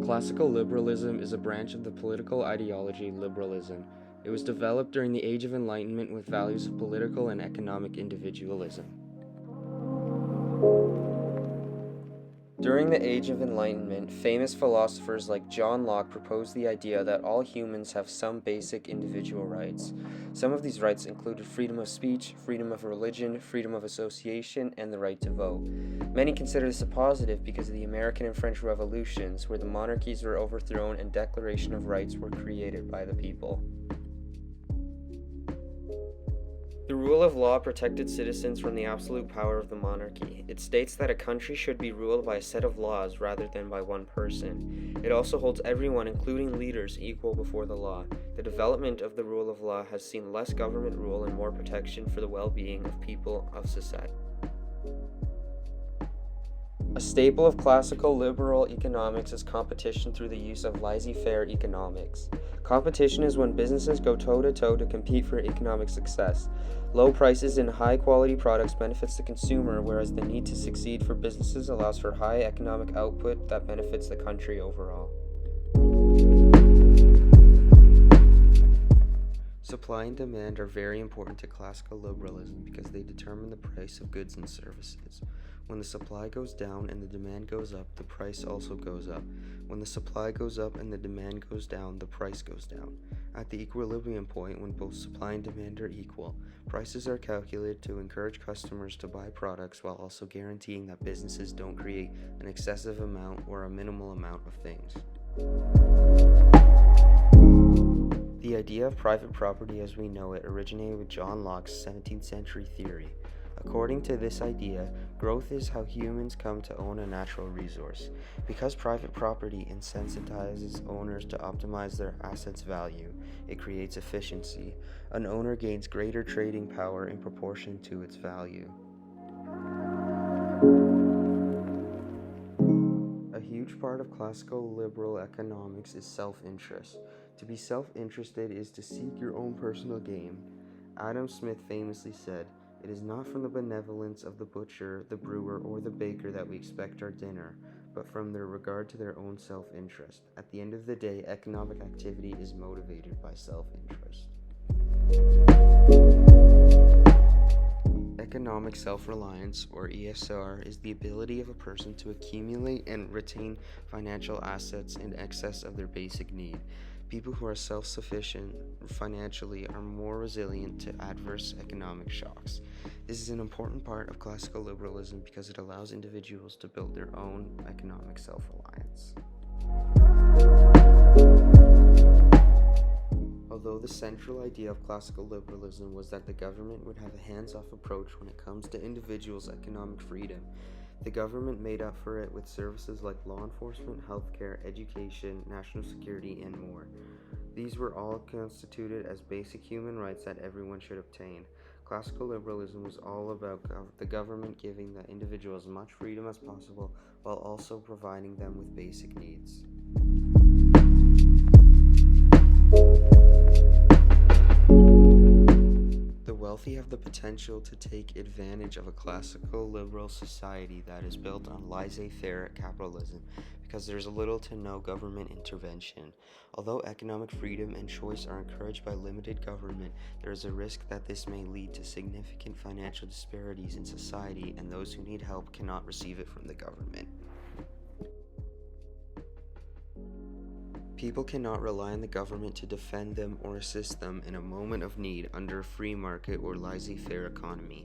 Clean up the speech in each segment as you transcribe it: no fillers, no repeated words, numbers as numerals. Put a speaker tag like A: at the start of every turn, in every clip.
A: Classical liberalism is a branch of the political ideology liberalism. It was developed during the Age of Enlightenment with values of political and economic individualism. During the Age of Enlightenment, famous philosophers like John Locke proposed the idea that all humans have some basic individual rights. Some of these rights included freedom of speech, freedom of religion, freedom of association, and the right to vote. Many consider this a positive because of the American and French revolutions, where the monarchies were overthrown and Declaration of Rights were created by the people. The rule of law protected citizens from the absolute power of the monarchy. It states that a country should be ruled by a set of laws rather than by one person. It also holds everyone, including leaders, equal before the law. The development of the rule of law has seen less government rule and more protection for the well-being of people of society. A staple of classical liberal economics is competition through the use of laissez-faire economics. Competition is when businesses go toe-to-toe to compete for economic success. Low prices and high-quality products benefits the consumer, whereas the need to succeed for businesses allows for high economic output that benefits the country overall. Supply and demand are very important to classical liberalism because they determine the price of goods and services. When the supply goes down and the demand goes up, the price also goes up. When the supply goes up and the demand goes down, the price goes down. At the equilibrium point, when both supply and demand are equal, prices are calculated to encourage customers to buy products while also guaranteeing that businesses don't create an excessive amount or a minimal amount of things. The idea of private property as we know it originated with John Locke's 17th century theory. According to this idea, growth is how humans come to own a natural resource. Because private property insensitizes owners to optimize their assets' value, it creates efficiency. An owner gains greater trading power in proportion to its value. A huge part of classical liberal economics is self-interest. To be self-interested is to seek your own personal gain. Adam Smith famously said, "It is not from the benevolence of the butcher, the brewer, or the baker that we expect our dinner, but from their regard to their own self-interest." At the end of the day, economic activity is motivated by self-interest. Economic self-reliance, or ESR, is the ability of a person to accumulate and retain financial assets in excess of their basic need. People who are self-sufficient financially are more resilient to adverse economic shocks. This is an important part of classical liberalism because it allows individuals to build their own economic self-reliance. Although the central idea of classical liberalism was that the government would have a hands-off approach when it comes to individuals' economic freedom, the government made up for it with services like law enforcement, healthcare, education, national security, and more. These were all constituted as basic human rights that everyone should obtain. Classical liberalism was all about the government giving the individual as much freedom as possible while also providing them with basic needs. The wealthy have the potential to take advantage of a classical liberal society that is built on laissez-faire capitalism because there's little to no government intervention. Although economic freedom and choice are encouraged by limited government, there is a risk that this may lead to significant financial disparities in society, and those who need help cannot receive it from the government. People cannot rely on the government to defend them or assist them in a moment of need under a free market or laissez-faire economy.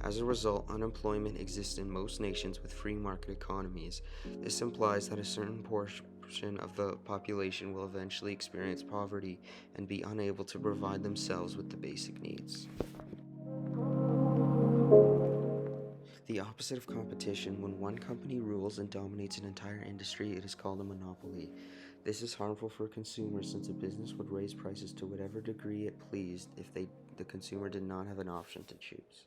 A: As a result, unemployment exists in most nations with free market economies. This implies that a certain portion of the population will eventually experience poverty and be unable to provide themselves with the basic needs. The opposite of competition, when one company rules and dominates an entire industry, it is called a monopoly. This is harmful for consumers since a business would raise prices to whatever degree it pleased if the consumer did not have an option to choose.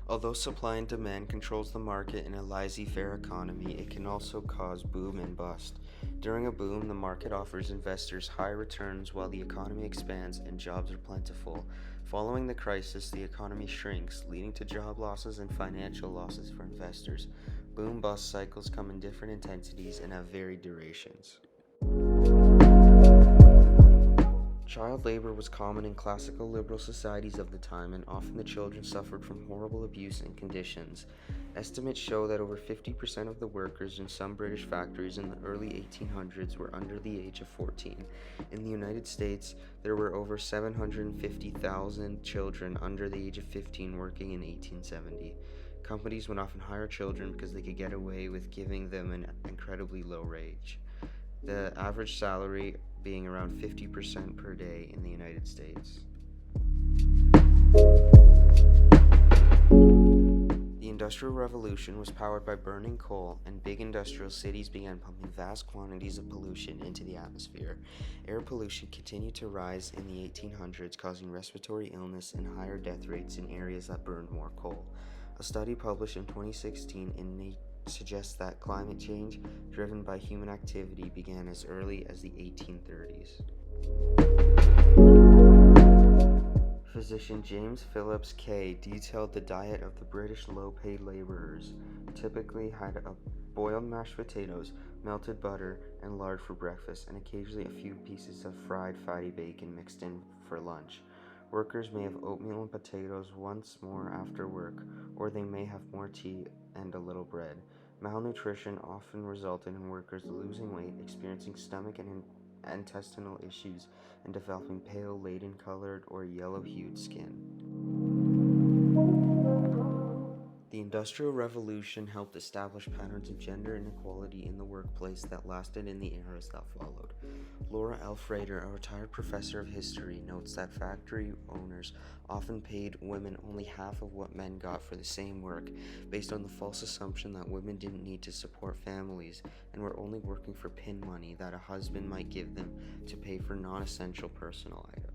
A: Although supply and demand controls the market in a laissez-faire economy, it can also cause boom and bust. During a boom, the market offers investors high returns while the economy expands and jobs are plentiful. Following the crisis, the economy shrinks, leading to job losses and financial losses for investors. Boom-bust cycles come in different intensities and have varied durations. Child labor was common in classical liberal societies of the time, and often the children suffered from horrible abuse and conditions. Estimates show that over 50% of the workers in some British factories in the early 1800s were under the age of 14. In the United States, there were over 750,000 children under the age of 15 working in 1870. Companies would often hire children because they could get away with giving them an incredibly low wage, the average salary being around 50% per day in the United States. The Industrial Revolution was powered by burning coal, and big industrial cities began pumping vast quantities of pollution into the atmosphere. Air pollution continued to rise in the 1800s, causing respiratory illness and higher death rates in areas that burned more coal. A study published in 2016 in Nature suggests that climate change, driven by human activity, began as early as the 1830s. Physician James Phillips Kay detailed the diet of the British low-paid laborers. Typically had a boiled mashed potatoes, melted butter, and lard for breakfast, and occasionally a few pieces of fried fatty bacon mixed in for lunch. Workers may have oatmeal and potatoes once more after work, or they may have more tea and a little bread. Malnutrition often resulted in workers losing weight, experiencing stomach and intestinal issues, and developing pale, leaden-colored, or yellow-hued skin. The Industrial Revolution helped establish patterns of gender inequality in the workplace that lasted in the eras that followed. Laura L. Frater, a retired professor of history, notes that factory owners often paid women only half of what men got for the same work, based on the false assumption that women didn't need to support families and were only working for pin money that a husband might give them to pay for non-essential personal items.